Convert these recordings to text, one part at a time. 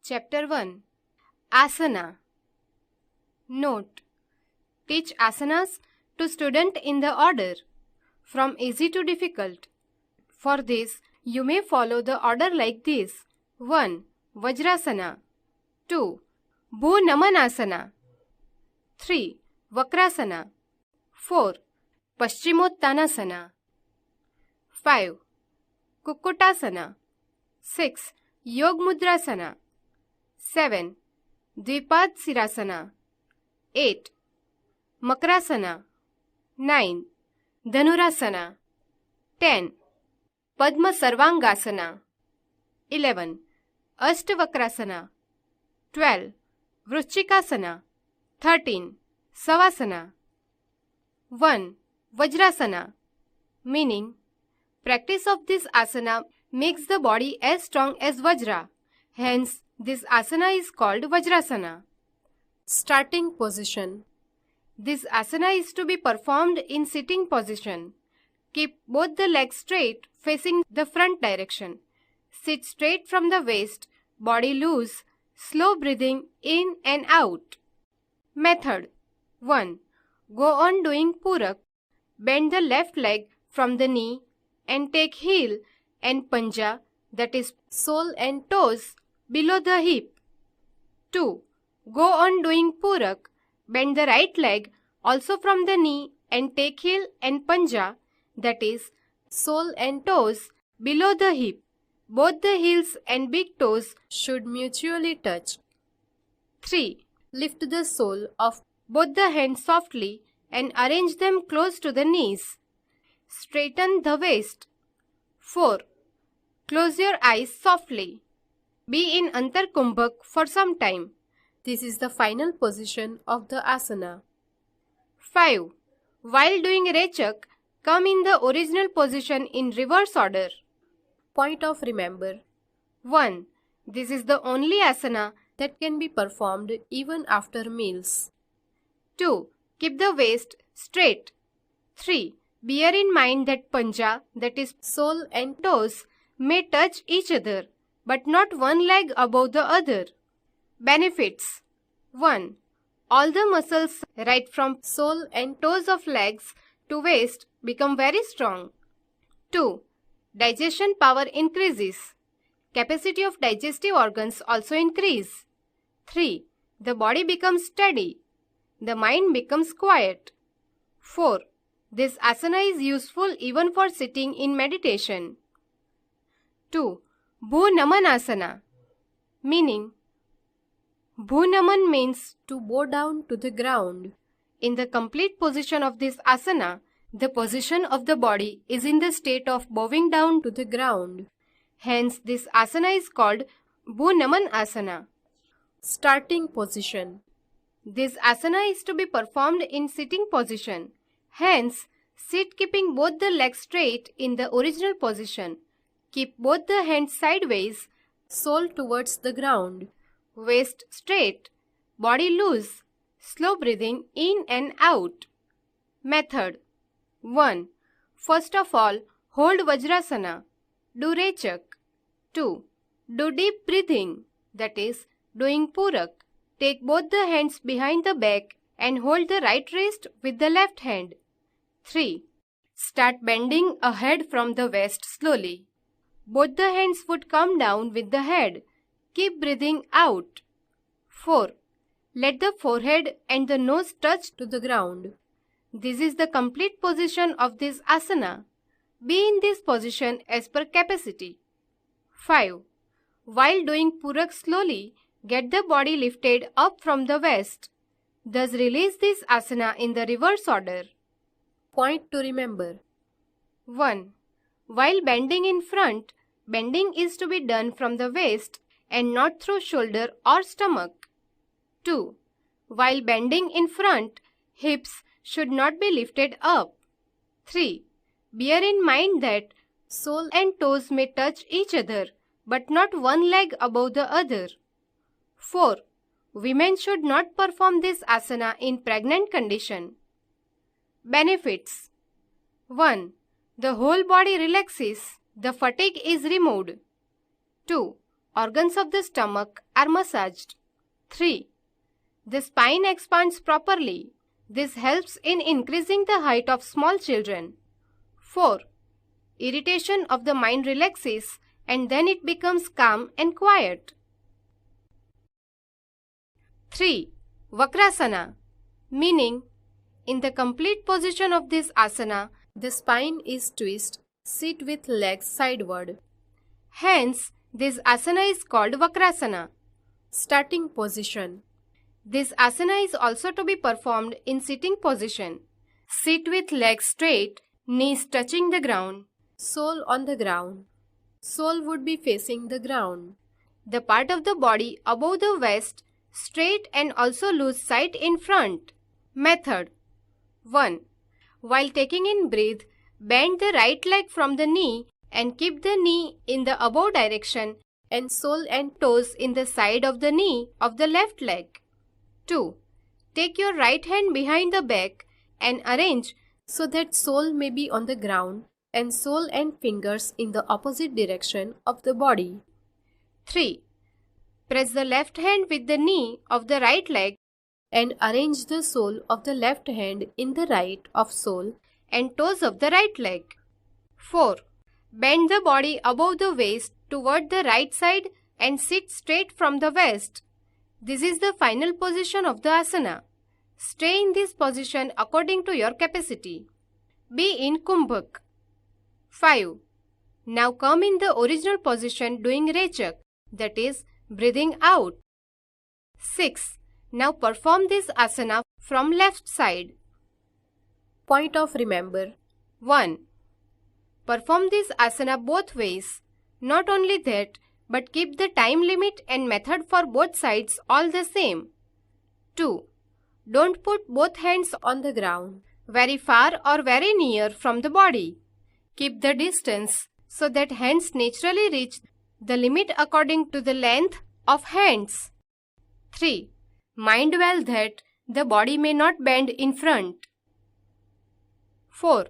Chapter 1. Asana. Note: teach asanas to student in the order from easy to difficult. For this, you may follow the order like this: 1. Vajrasana. 2. Bhunamanasana. 3. Vakrasana. 4. Paschimottanasana. 5. Kukutasana. 6. Yogmudrasana. 7. Dvipadsirasana. 8. Makrasana. 9. Dhanurasana. 10. Padma Sarvangasana. 11. Ashtavakrasana. 12. Vrishchikasana. 13. Savasana. 1. Vajrasana. Meaning: practice of this asana makes the body as strong as Vajra. Hence, this asana is called Vajrasana. Starting position. This asana is to be performed in sitting position. Keep both the legs straight facing the front direction. Sit straight from the waist, body loose, slow breathing in and out. Method: 1. Go on doing Purak. Bend the left leg from the knee and take heel and panja, that is sole and toes, below the hip. 2. Go on doing Purak. Bend the right leg also from the knee and take heel and panja, that is sole and toes, below the hip. Both the heels and big toes Should mutually touch. 3. Lift the sole of Both the hands softly and arrange them close to the knees. Straighten the waist. 4. Close your eyes softly. Be in Antarkumbhak for some time. This is the final position of the asana. 5. While doing Rechak, come in the original position in reverse order. Point of remember: 1. This is the only asana. that can be performed even after meals. 2. Keep the waist straight. 3. Bear in mind that panja, that is Sole and toes, may touch each other, but not one leg above the other. Benefits: 1. All the muscles right from sole and toes of legs to waist become very strong. 2. Digestion power increases. Capacity of digestive organs also increase. 3. The body becomes steady. The mind becomes quiet. 4. This asana is useful even for sitting in meditation. 2. Bhunamanasana. Meaning: Bhunaman means to bow down to the ground. in the complete position of this asana, the position of the body is in the state of bowing down To the ground. Hence, this asana is called Bhunaman asana. Starting position. This asana is to be performed in sitting position. Hence, sit keeping both the legs straight in the original position. Keep both the hands sideways, Sole towards the ground. waist straight, body loose, slow breathing in and out. Method: 1. First of all, hold Vajrasana. Do Rechak. 2. Do deep breathing, that is, doing Purak. Take both the hands behind the back and hold the right wrist with the left hand. 3. Start bending ahead from the waist slowly. Both the hands would come down with the head. Keep breathing out. 4. Let the forehead and the nose touch. To the ground. This is the complete position of this asana. Be in this position as per capacity. 5. While doing Purak slowly, get the body lifted up from the waist. Thus release this asana in the reverse order. Point to remember: 1. While bending in front, bending is to be done from the waist and not through shoulder or stomach. 2. While bending in front, hips should not be lifted up. 3. Bear in mind that sole and toes may touch each other, but not one leg above the other. 4. Women should not perform this asana in pregnant condition. Benefits: 1. The whole body relaxes. The fatigue is removed. 2. Organs of the stomach are massaged. 3. The spine expands properly. This helps in increasing the height of small children. 4. Irritation of the mind relaxes and then it becomes calm and quiet. 3. Vakrasana, meaning in the complete position of this asana, The spine is twisted. Sit with legs sideward. hence this asana is called Vakrasana. Starting position. This asana is also to be performed in sitting position. Sit with legs straight, knees touching the ground. Sole on the ground. Sole would be facing the ground. The part of the body above the waist straight and also loose side in front. Method 1. While taking in breath, bend the right leg from the knee and keep the knee in the above direction and sole and toes in the side of the knee of the left leg. 2. Take your right hand behind the back and arrange so that sole may be on the ground and sole and fingers in the opposite direction of the body. 3. Press the left hand with the knee of the right leg and arrange the sole of the left hand in the right of sole and toes of the right leg. 4. Bend the body above the waist toward the right side and sit straight from the waist. This is the final position of the asana. Stay in this position according to your capacity. Be in Kumbhak. 5. Now come in the original position doing Rechak, that is, breathing out. 6. Now perform this asana from left side. Point of remember. 1. Perform this asana both ways. Not only that, but keep the time limit and method for both sides all the same. 2. Don't put both hands On the ground. very far or very near from the body. Keep the distance so that hands naturally reach the limit according to the length of hands. 3. Mind well that the body may not bend in front. 4.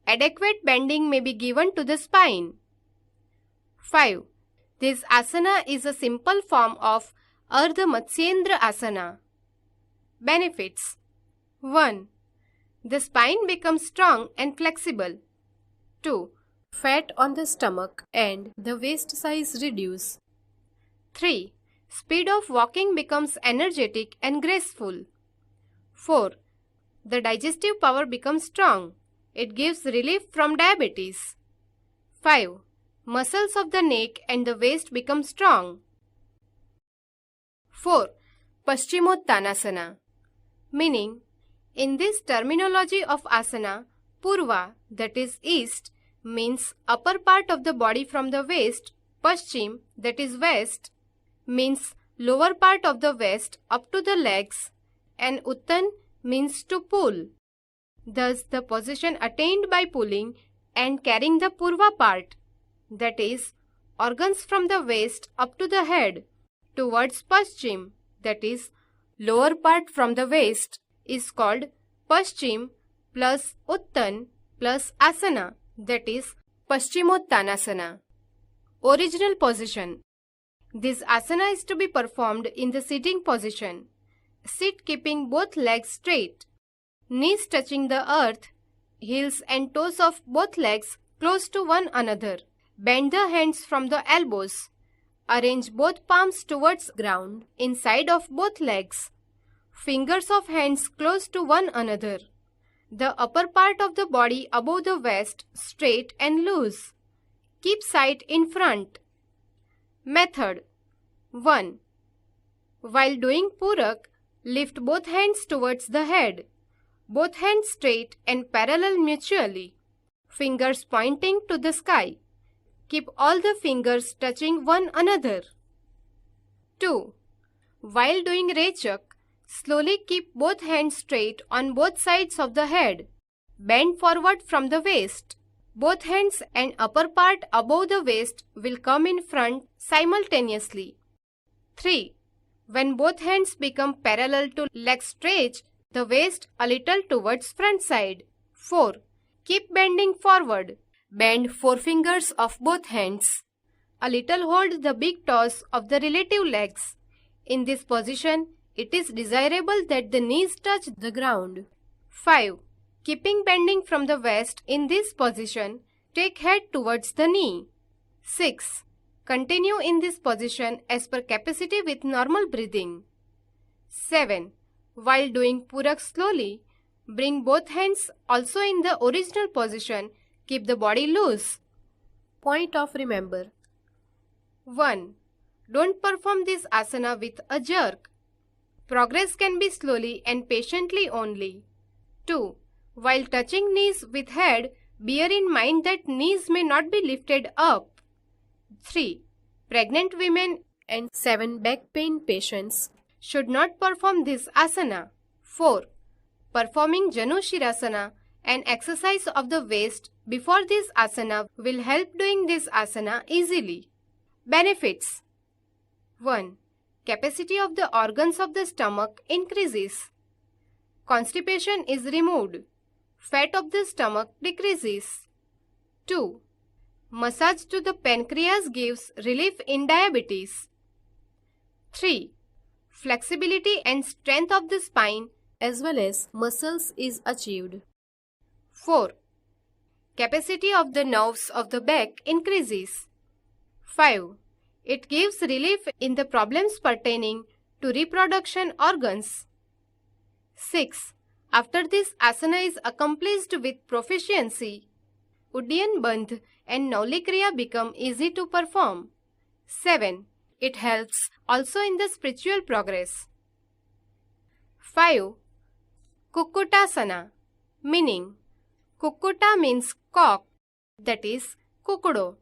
Adequate bending may be given to the spine. 5. This asana is a simple form of Ardha Matsyendra Asana. Benefits 1. The spine becomes strong and flexible. 2. Fat on the stomach and the waist size reduce. 3. Speed of walking becomes energetic and graceful. 4. The digestive power becomes strong. It gives relief from diabetes. 5. Muscles of the neck and the waist become strong. 4. Paschimottanasana, meaning in this terminology of asana, Purva, that is east, means upper part of the body from the waist, Paschim, that is west, means lower part of the waist up to the legs, and Uttan means to pull. Thus, the position attained by pulling and carrying the Purva part, that is, organs from the waist up to the head, towards Paschim, that is, lower part from the waist, is called Paschim plus Uttan plus Asana, that is, Paschimottanasana. Original position. This asana is to be performed in the sitting position. Sit keeping both legs straight, knees touching the earth, heels and toes of both legs close to one another. Bend the hands from the elbows. Arrange both palms towards ground inside of both legs. Fingers of hands close to one another. The upper part of the body above the waist straight and loose. Keep sight in front. Method 1. While doing Purak, lift both hands towards the head. Both hands straight and parallel mutually. Fingers pointing to the sky. Keep all the fingers touching one another. 2. While doing Rechak, slowly keep both hands straight on both sides of the head. Bend forward from the waist. Both hands and upper part above the waist will come in front simultaneously. 3. When both hands become parallel to leg stretch, the waist a little towards front side. 4. Keep bending forward. Bend forefingers of both hands. A little hold the big toes of the relative legs. In this position, it is desirable that the knees touch the ground. 5. Keeping bending from the waist in this position, take head towards the knee. 6. Continue in this position as per capacity with normal breathing. 7. While doing Purak slowly, bring both hands also in the original position. Keep the body loose. Point of remember. 1. Don't perform this asana with a jerk. Progress can be slowly and patiently only. 2. While touching knees with head, bear in mind that knees may not be lifted up. 3. Pregnant women And 7. Back pain patients should not perform this asana. 4. Performing Janu Shirasana, an exercise of the waist before this asana, will help doing this asana easily. Benefits. 1. Capacity of the organs of the stomach increases. Constipation is removed. Fat of the stomach decreases. 2. Massage to the pancreas gives relief in diabetes. 3. Flexibility and strength of the spine as well as muscles is achieved. 4. Capacity of the nerves of the back increases. 5. It gives relief in the problems pertaining to reproduction organs. 6. After this asana is accomplished with proficiency, Uddiyan Bandh and Nauli Kriya become easy to perform. 7. It helps also in the spiritual progress. 5. Kukkutasana, meaning Kukkuta means cock, that is Kukkudo.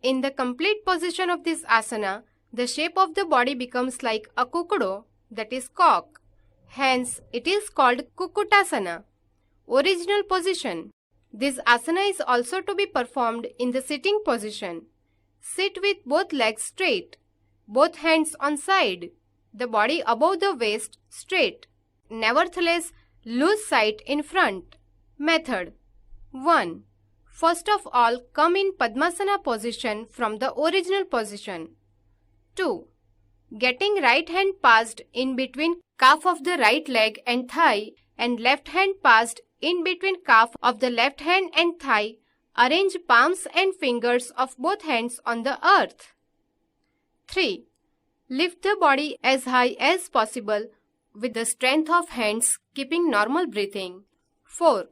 In the complete position of this asana, the shape of the body becomes like a Kukkudo, that is cock. Hence, it is called Kukkutasana. Original position. This asana is also to be performed in the sitting position. Sit with both legs straight, both hands on side, the body above the waist straight. Nevertheless, lose sight in front. Method. 1. First of all, come in Padmasana position from the original position. 2. Getting right hand passed in between calf of the right leg and thigh and left hand passed in between calf of the left hand and thigh, arrange palms and fingers of both hands on the earth. 3. Lift the body as high as possible with the strength of hands, keeping normal breathing. 4.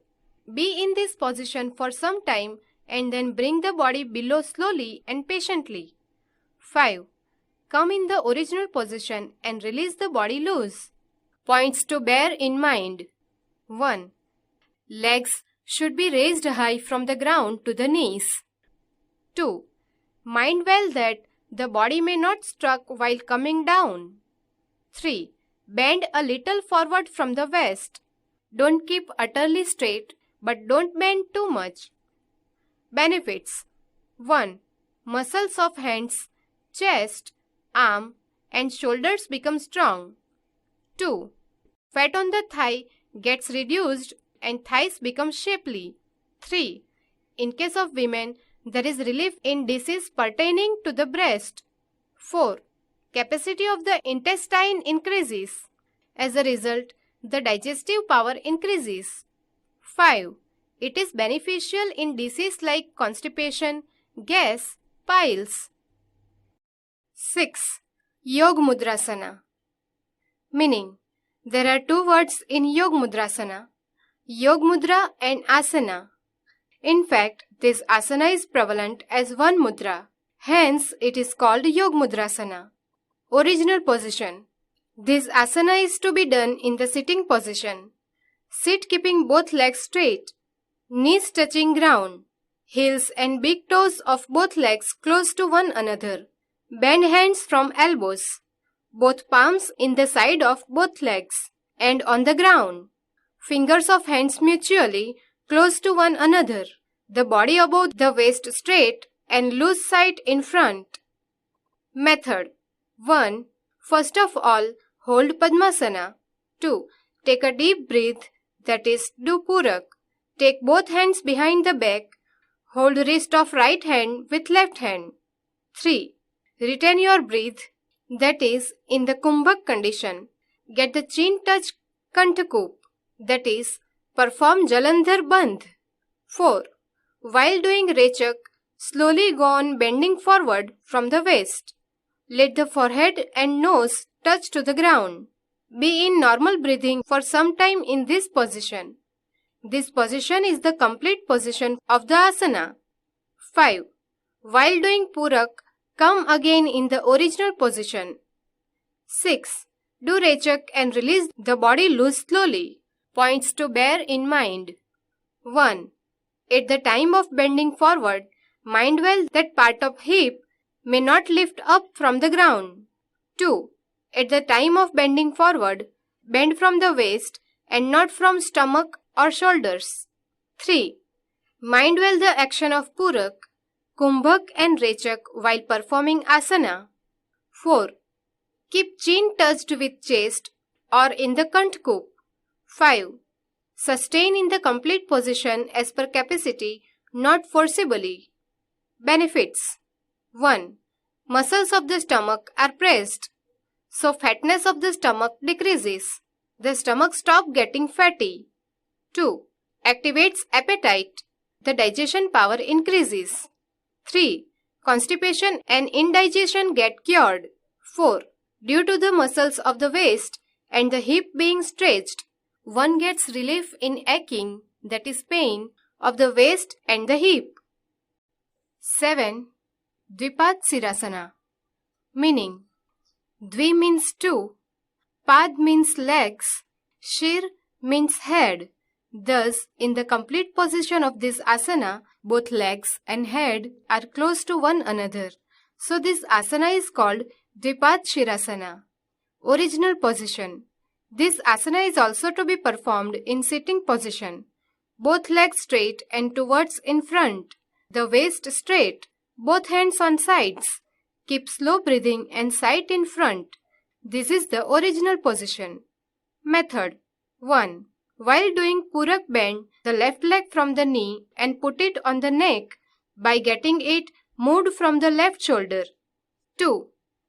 Be in this position for some time and then bring the body below slowly and patiently. 5. Come in the original position and release the body loose. Points to bear in mind. 1. Legs should be raised high from the ground to the knees. 2. Mind well that the body may not struck while coming down. 3. Bend a little forward from the waist. Don't keep utterly straight, but don't bend too much. Benefits. 1. Muscles of hands, chest, arm and shoulders become strong. 2. Fat on the thigh gets reduced and thighs become shapely. 3. In case of women, there is relief in disease pertaining to the breast. 4. Capacity of the intestine increases. As a result, the digestive power increases. 5. It is beneficial in disease like constipation, gas, piles. 6. Yog Mudrasana. Meaning, there are two words in Yog Mudrasana, Yog Mudra and Asana. In fact, this asana is prevalent as one mudra. Hence, it is called Yog Mudrasana. Original position. This asana is to be done in the sitting position. Sit keeping both legs straight, knees touching ground, heels and big toes of both legs close to one another. Bend hands from elbows, both palms in the side of both legs and on the ground. Fingers of hands mutually close to one another. The body above the waist straight and loose sight in front. Method. 1. First of all, hold Padmasana. 2. Take a deep breath, that is, do Purak. Take both hands behind the back. Hold wrist of right hand with left hand. 3. Retain your breath, that is, in the Kumbhak condition. Get the chin touch Kanthak, that is, perform Jalandhar Bandh. 4. While doing Rechak, slowly go on bending forward from the waist. Let the forehead and nose touch to the ground. Be in normal breathing for some time in this position. This position is the complete position of the asana. 5. While doing Purak, come again in the original position. 6. Do Rechak and release the body loose slowly. Points to bear in mind. 1. At the time of bending forward, mind well that part of hip may not lift up from the ground. 2. At the time of bending forward, bend from the waist and not from stomach or shoulders. 3. Mind well the action of Purak, Kumbhak and Rechak while performing asana. 4. Keep chin touched with chest or in the Kanthak. 5. Sustain in the complete position as per capacity, not forcibly. Benefits. 1. Muscles of the stomach are pressed, so fatness of the stomach decreases. The stomach stops getting fatty. 2. Activates appetite. The digestion power increases. 3. Constipation and indigestion get cured. 4. Due to the muscles of the waist and the hip being stretched, one gets relief in aching, that is pain, of the waist and the hip. 7. Dvipad Sirasana. Meaning, Dvi means two, Pad means legs, Shir means head. Thus, in the complete position of this asana, both legs and head are close to one another. So this asana is called Dvipad Shirasana. Original position. This asana is also to be performed in sitting position. Both legs straight and towards in front. The waist straight. Both hands on sides. Keep slow breathing and sight in front. This is the original position. Method. 1. While doing Purak, bend the left leg from the knee and put it on the neck by getting it moved from the left shoulder. 2.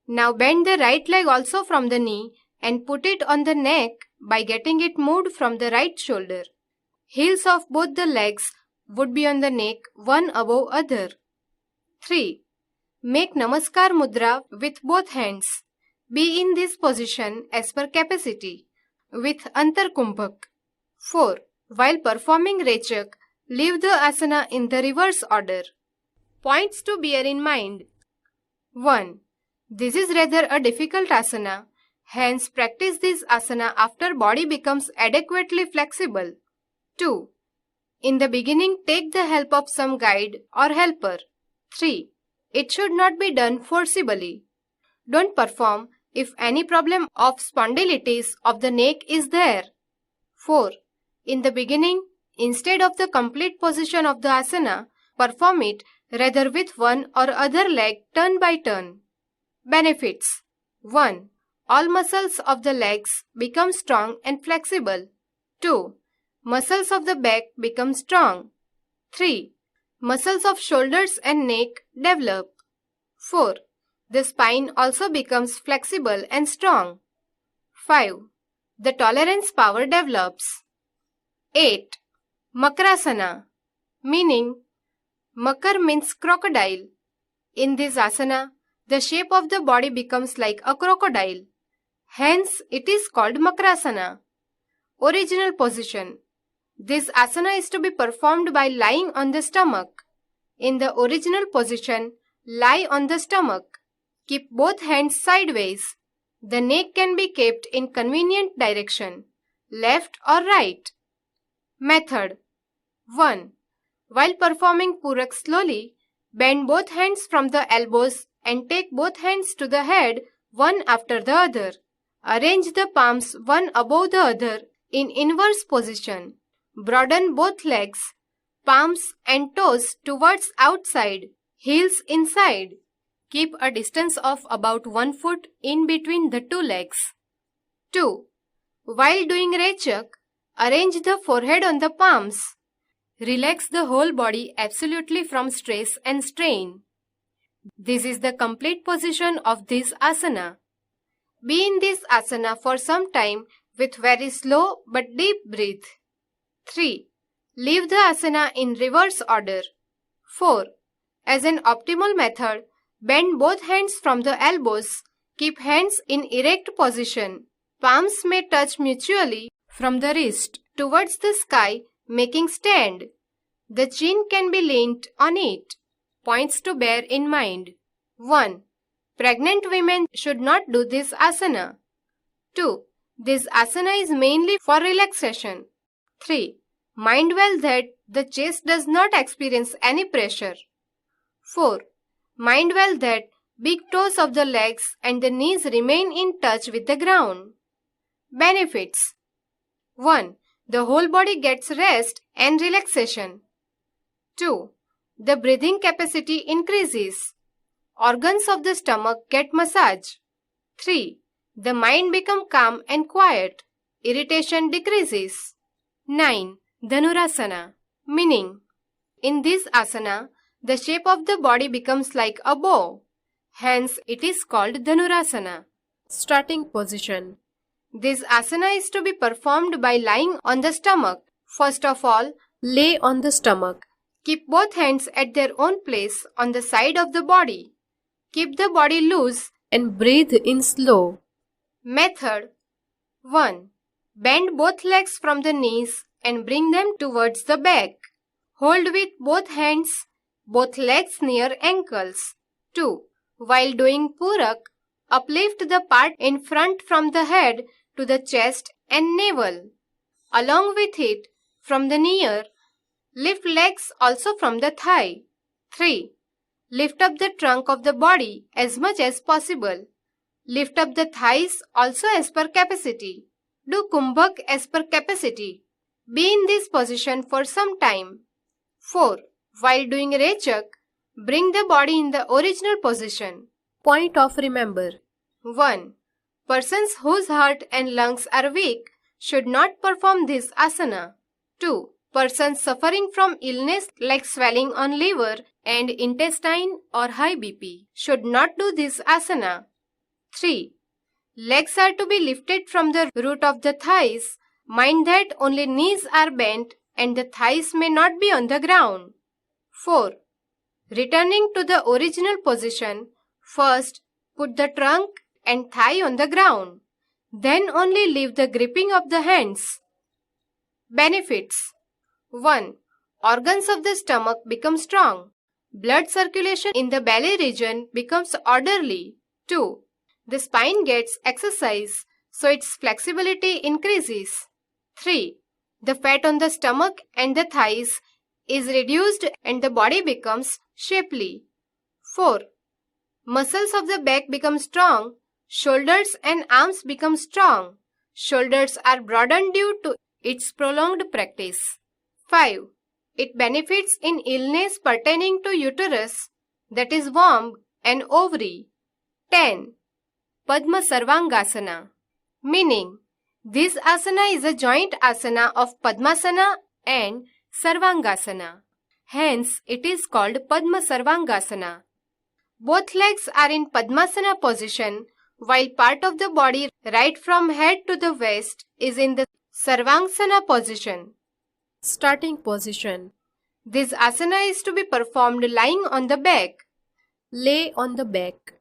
Now bend the right leg also from the knee and put it on the neck by getting it moved from the right shoulder. Heels of both the legs would be on the neck, one above other. 3. Make Namaskar Mudra with both hands. Be in this position as per capacity with Antar Kumbhak. 4. While performing Rechak, leave the asana in the reverse order. Points to bear in mind. 1. This is rather a difficult asana. Hence, practice this asana after body becomes adequately flexible. 2. In the beginning, take the help of some guide or helper. 3. It should not be done forcibly. Don't perform if any problem of spondylitis of the neck is there. 4. In the beginning, instead of the complete position of the asana, perform it rather with one or other leg turn by turn. Benefits. 1. All muscles of the legs become strong and flexible. 2. Muscles of the back become strong. 3. Muscles of shoulders and neck develop. 4. The spine also becomes flexible and strong. 5. The tolerance power develops. 8. Makrasana. Meaning, Makar means crocodile. In this asana, the shape of the body becomes like a crocodile. Hence, it is called Makrasana. Original position. This asana is to be performed by lying on the stomach. In the original position, lie on the stomach. Keep both hands sideways. The neck can be kept in convenient direction, left or right. Method. 1. While performing Purak slowly, bend both hands from the elbows and take both hands to the head one after the other. Arrange the palms one above the other in inverse position. Broaden both legs, palms and toes towards outside, heels inside. Keep a distance of about 1 foot in between the two legs. 2. While doing Rechak, arrange the forehead on the palms. Relax the whole body absolutely from stress and strain. This is the complete position of this asana. Be in this asana for some time with very slow but deep breath. 3. Leave the asana in reverse order. 4. As an optimal method, bend both hands from the elbows. Keep hands in erect position. Palms may touch mutually from the wrist towards the sky, making stand. The chin can be leaned on it. Points to bear in mind. 1. Pregnant women should not do this asana. 2. This asana is mainly for relaxation. 3. Mind well that the chest does not experience any pressure. 4. Mind well that big toes of the legs and the knees remain in touch with the ground. Benefits. 1. The whole body gets rest and relaxation. 2. The breathing capacity increases. Organs of the stomach get massage. 3. The mind becomes calm and quiet. Irritation decreases. 9. Dhanurasana. Meaning, in this asana, the shape of the body becomes like a bow. Hence, it is called Dhanurasana. Starting position. This asana is to be performed by lying on the stomach. First of all, lay on the stomach. Keep both hands at their own place on the side of the body. Keep the body loose and breathe in slow. Method 1. Bend both legs from the knees and bring them towards the back. Hold with both hands, both legs near ankles. 2. While doing Purak, uplift the part in front from the head to the chest and navel. Along with it, from the near, lift legs also from the thigh. 3. Lift up the trunk of the body as much as possible. Lift up the thighs also as per capacity. Do Kumbhak as per capacity. Be in this position for some time. 4. While doing Rechak, bring the body in the original position. Point of remember. 1. Persons whose heart and lungs are weak should not perform this asana. 2. Persons suffering from illness like swelling on liver and intestine or high BP should not do this asana. 3. Legs are to be lifted from the root of the thighs. Mind that only knees are bent and the thighs may not be on the ground. 4. Returning to the original position, first put the trunk and thigh on the ground. Then only leave the gripping of the hands. Benefits. 1. Organs of the stomach become strong. Blood circulation in the belly region becomes orderly. 2. The spine gets exercise, so its flexibility increases. 3. The fat on the stomach and the thighs is reduced and the body becomes shapely. 4. Muscles of the back become strong. Shoulders and arms become strong. Shoulders are broadened due to its prolonged practice. 5. It benefits in illness pertaining to uterus, that is womb and ovary. 10. Padma Sarvangasana. Meaning, this asana is a joint asana of Padmasana and Sarvangasana. Hence, it is called Padma Sarvangasana. Both legs are in Padmasana position, while part of the body right from head to the waist is in the Sarvangsana position. Starting position. This asana is to be performed lying on the back. Lay on the back.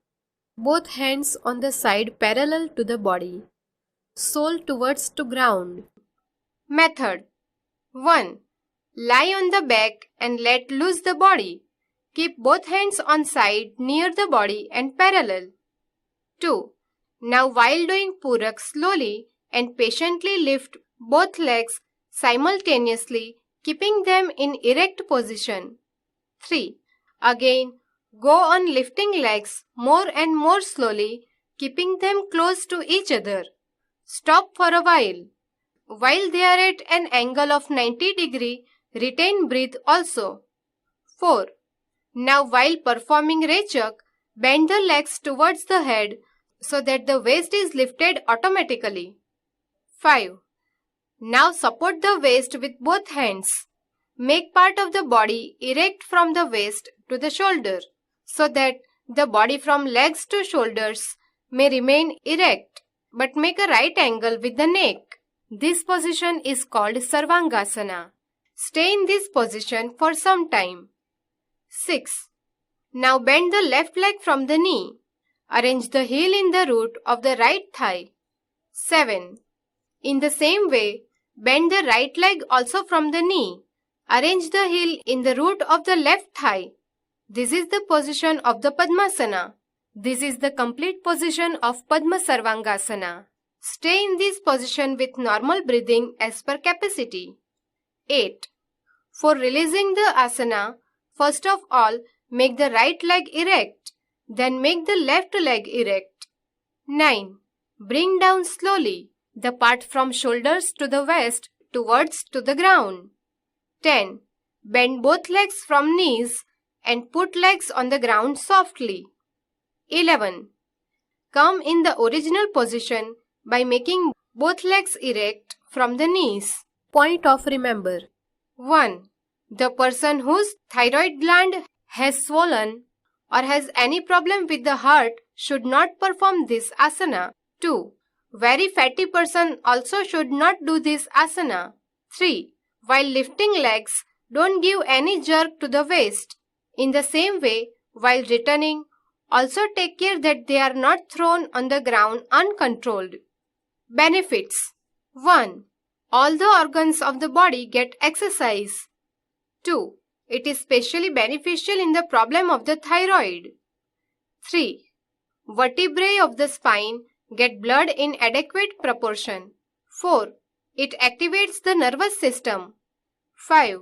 Both hands on the side parallel to the body. Sole towards to ground. Method 1. Lie on the back and let loose the body. Keep both hands on side near the body and parallel. 2. Now while doing Purak, slowly and patiently lift both legs simultaneously, keeping them in erect position. 3. Again, go on lifting legs more and more slowly, keeping them close to each other. Stop for a while. While they are at an angle of 90 degree, retain breath also. 4. Now while performing Rechak, bend the legs towards the head so that the waist is lifted automatically. 5. Now support the waist with both hands. Make part of the body erect from the waist to the shoulder so that The body from legs to shoulders may remain erect but make a right angle with the neck. This position is called Sarvangasana. Stay in this position for some time. 6. Now bend the left leg from the knee. Arrange the heel in the root of the right thigh. 7. In the same way, bend the right leg also from the knee. Arrange the heel in the root of the left thigh. This is the position of the Padmasana. This is the complete position of Padma Sarvangasana. Stay in this position with normal breathing as per capacity. 8. For releasing the asana, first of all, make the right leg erect, then make the left leg erect. 9. Bring down slowly the part from shoulders to the waist towards to the ground. 10. Bend both legs from knees and put legs on the ground softly. 11. Come in the original position by making both legs erect from the knees. Point of remember. 1. The person whose thyroid gland has swollen or has any problem with the heart should not perform this asana. 2. Very fatty person also should not do this asana. 3. While lifting legs, don't give any jerk to the waist. In the same way, while returning, also take care that they are not thrown on the ground uncontrolled. Benefits. 1. All the organs of the body get exercise. 2. It is specially beneficial in the problem of the thyroid. 3. Vertebrae of the spine get blood in adequate proportion. 4. It activates the nervous system. 5.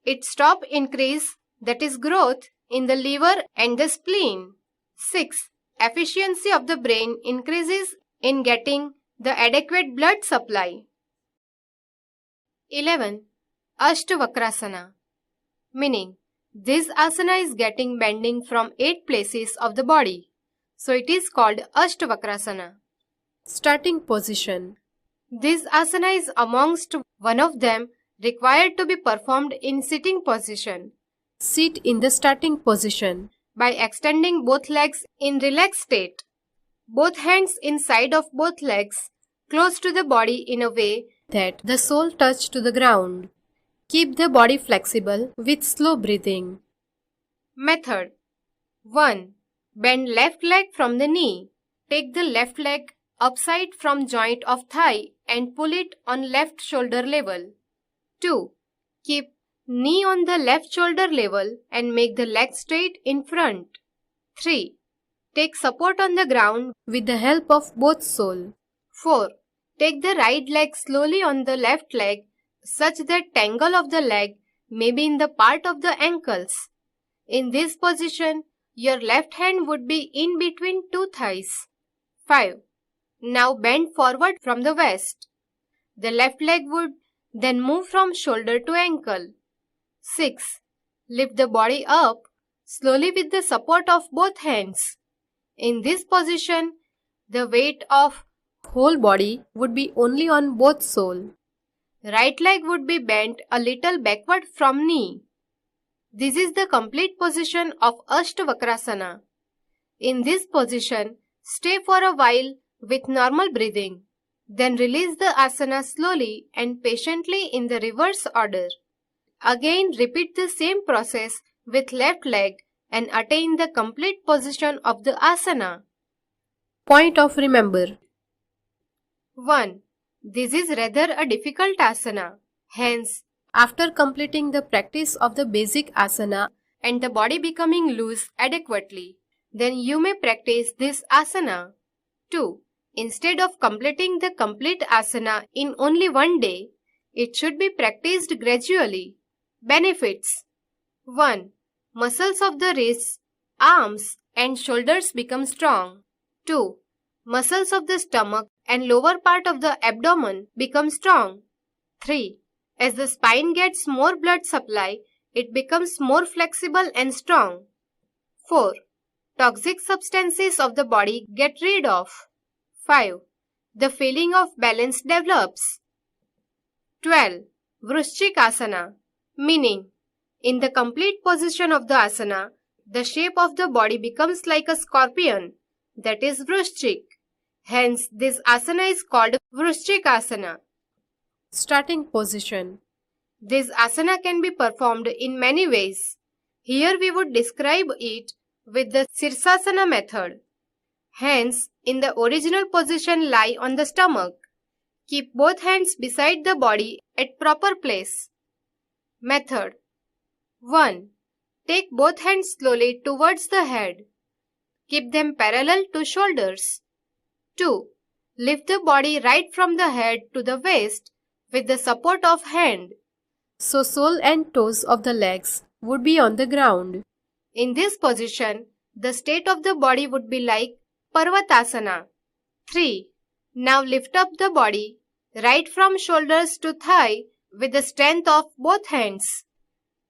It stops increase, that is growth, in the liver and the spleen. 6. Efficiency of the brain increases in getting the adequate blood supply. 11. Ashtavakrasana. Meaning, this asana is getting bending from 8 places of the body. So it is called Ashtavakrasana. Starting position. This asana is amongst one of them required to be performed in sitting position. Sit in the starting position by extending both legs in relaxed state. Both hands inside of both legs, close to the body in a way that the sole touch to the ground. Keep the body flexible with slow breathing. Method. 1. Bend left leg from the knee. Take the left leg upside from joint of thigh and pull it on left shoulder level. 2. Keep knee on the left shoulder level and make the leg straight in front. 3. Take support on the ground with the help of both sole. 4. Take the right leg slowly on the left leg such that tangle of the leg may be in the part of the ankles. In this position, your left hand would be in between two thighs. 5. Now bend forward from the waist. The left leg would then move from shoulder to ankle. 6. Lift the body up slowly with the support of both hands. In this position, the weight of whole body would be only on both sole. Right leg would be bent a little backward from knee. This is the complete position of Ashtavakrasana. In this position, stay for a while with normal breathing. Then release the asana slowly and patiently in the reverse order. Again repeat the same process with left leg and attain the complete position of the asana. Point of remember. 1. This is rather a difficult asana. Hence, after completing the practice of the basic asana and the body becoming loose adequately, then you may practice this asana. 2. Instead of completing the complete asana in only one day, it should be practiced gradually. Benefits. 1. Muscles of the wrists, arms and shoulders become strong. 2. Muscles of the stomach and lower part of the abdomen become strong. 3. As the spine gets more blood supply, it becomes more flexible and strong. 4. Toxic substances of the body get rid of. 5. The feeling of balance develops. 12. Vrishchikasana. Meaning, in the complete position of the asana, the shape of the body becomes like a scorpion, that is Vrishchik. Hence, this asana is called Vrishchik asana. Starting position. This asana can be performed in many ways. Here we would describe it with the Sirsasana method. Hence, in the original position, lie on the stomach. Keep both hands beside the body at proper place. Method 1. Take both hands slowly towards the head. Keep them parallel to shoulders. 2. Lift the body right from the head to the waist with the support of hand. So sole and toes of the legs would be on the ground. In this position, the state of the body would be like Parvatasana. 3. Now lift up the body right from shoulders to thigh with the strength of both hands.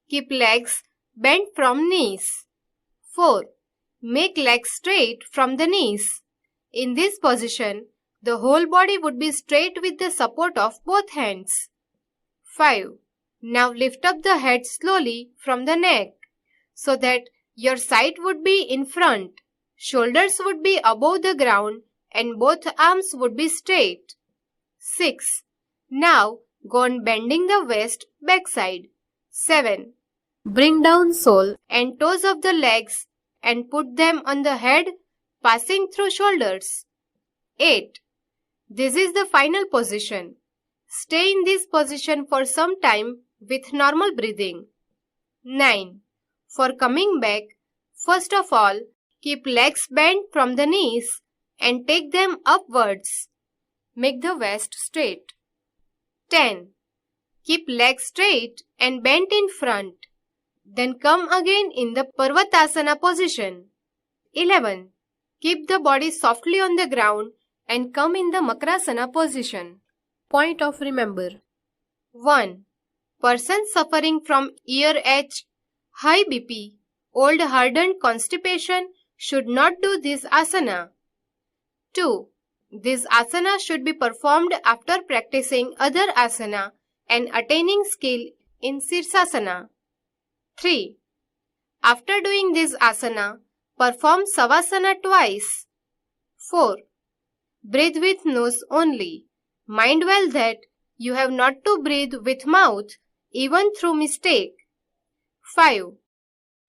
Keep legs bent from knees. 4. Make legs straight from the knees. In this position, the whole body would be straight with the support of both hands. 5. Now lift up the head slowly from the neck so that your sight would be in front, shoulders would be above the ground and both arms would be straight. 6. Now go on bending the waist backside. 7. Bring down sole and toes of the legs and put them on the head passing through shoulders. 8. This is the final position. Stay in this position for some time with normal breathing. 9. For coming back, first of all, keep legs bent from the knees and take them upwards. Make the waist straight. 10. Keep legs straight and bent in front. Then come again in the Parvatasana position. 11. Keep the body softly on the ground and come in the Makrasana position. Point of remember. 1. Person suffering from ear ache, high BP, old hardened constipation should not do this asana. 2. This asana should be performed after practicing other asana and attaining skill in Sirsasana. 3. After doing this asana, perform Savasana twice. 4. Breathe with nose only. Mind well that you have not to breathe with mouth even through mistake. 5.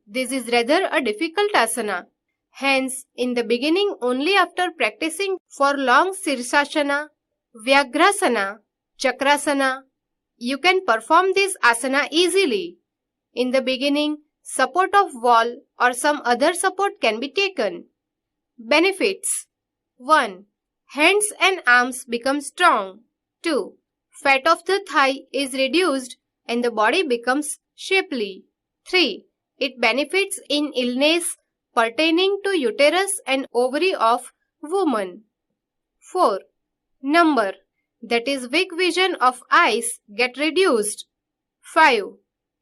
This is rather a difficult asana. Hence, in the beginning only after practicing for long Sirsasana, Vyagrasana, Chakrasana, you can perform this asana easily. In the beginning, support of wall or some other support can be taken. Benefits 1. Hands and arms become strong. 2. Fat of the thigh is reduced and the body becomes shapely. 3. It benefits in illness pertaining to uterus and ovary of woman. 4. Number, that is weak vision of eyes, get reduced. 5.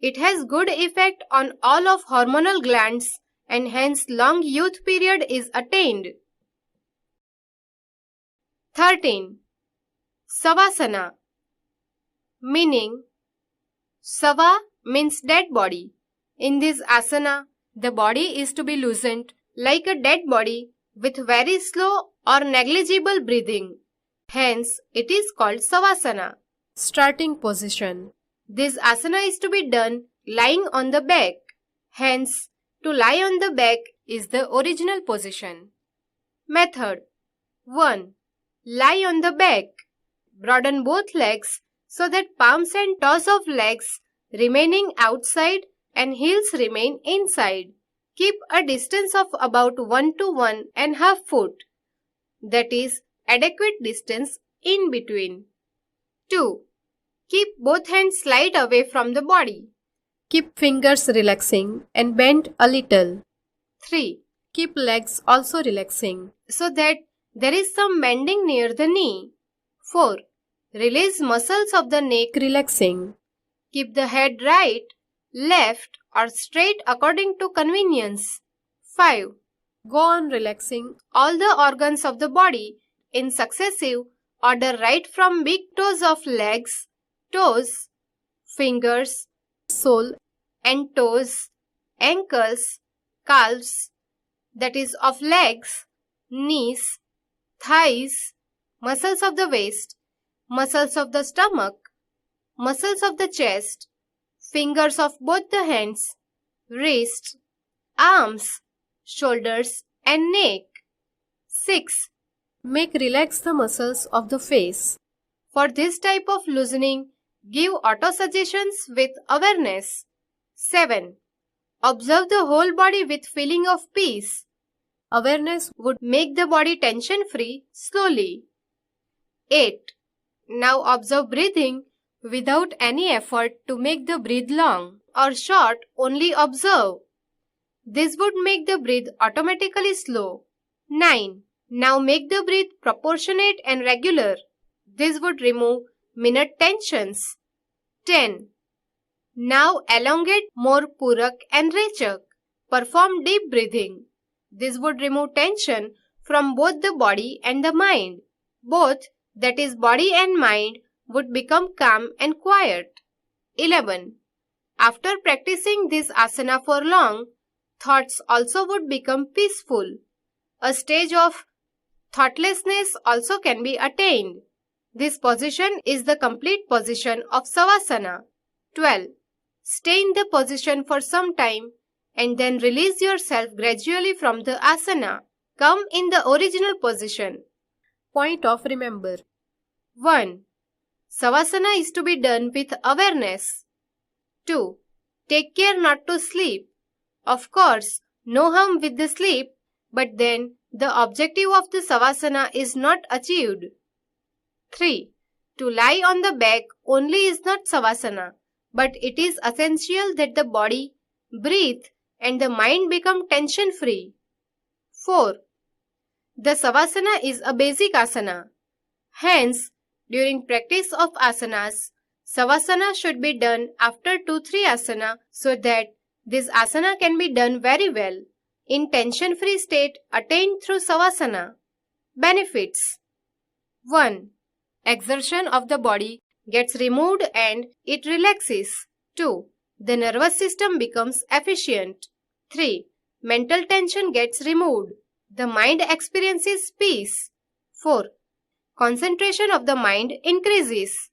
It has good effect on all of hormonal glands and hence long youth period is attained. 13. Savasana. Meaning, Sava means dead body. In this asana, the body is to be loosened like a dead body with very slow or negligible breathing. Hence, it is called Savasana. Starting position. This asana is to be done lying on the back. Hence, to lie on the back is the original position. Method 1. Lie on the back. Broaden both legs so that palms and toes of legs remaining outside and heels remain inside. Keep a distance of about 1 to 1.5 foot. That is adequate distance in between. 2. Keep both hands slight away from the body. Keep fingers relaxing and bend a little. 3. Keep legs also relaxing so that there is some bending near the knee. 4. Release muscles of the neck relaxing. Keep the head right, left or straight according to convenience. 5. Go on relaxing all the organs of the body in successive order right from big toes of legs, toes, fingers, sole and toes, ankles, calves, that is of legs, knees, thighs, muscles of the waist, muscles of the stomach, muscles of the chest, fingers of both the hands, wrists, arms, shoulders and neck. 6. Make relax the muscles of the face. For this type of loosening, give auto-suggestions with awareness. 7. Observe the whole body with feeling of peace. Awareness Would make the body tension-free slowly. 8. Now observe breathing without any effort to make the breath long or short, only observe. This would make the breath automatically slow. 9. Now make the breath proportionate and regular. This would remove minute tensions. 10. Now elongate more Purak and Rechak. Perform deep breathing. This would remove tension from both the body and the mind. Both, that is body and mind, would become calm and quiet. 11. After practicing this asana for long, thoughts also would become peaceful. A stage of thoughtlessness also can be attained. This position is the complete position of Savasana. 12. Stay in the position for some time and then release yourself gradually from the asana. Come in the original position. Point of remember. 1. Savasana is to be done with awareness. 2. Take care not to sleep. Of course, no harm with the sleep, but then the objective of the Savasana is not achieved. 3. To lie on the back only is not Savasana, but it is essential that the body, breathe and the mind become tension-free. 4. The Savasana is a basic asana. Hence, during practice of asanas, Savasana should be done after 2-3 asana so that this asana can be done very well in tension-free state attained through Savasana. Benefits. 1. Exertion of the body gets removed and it relaxes. 2. The nervous system becomes efficient. 3. Mental tension gets removed. The mind experiences peace. 4. Concentration of the mind increases.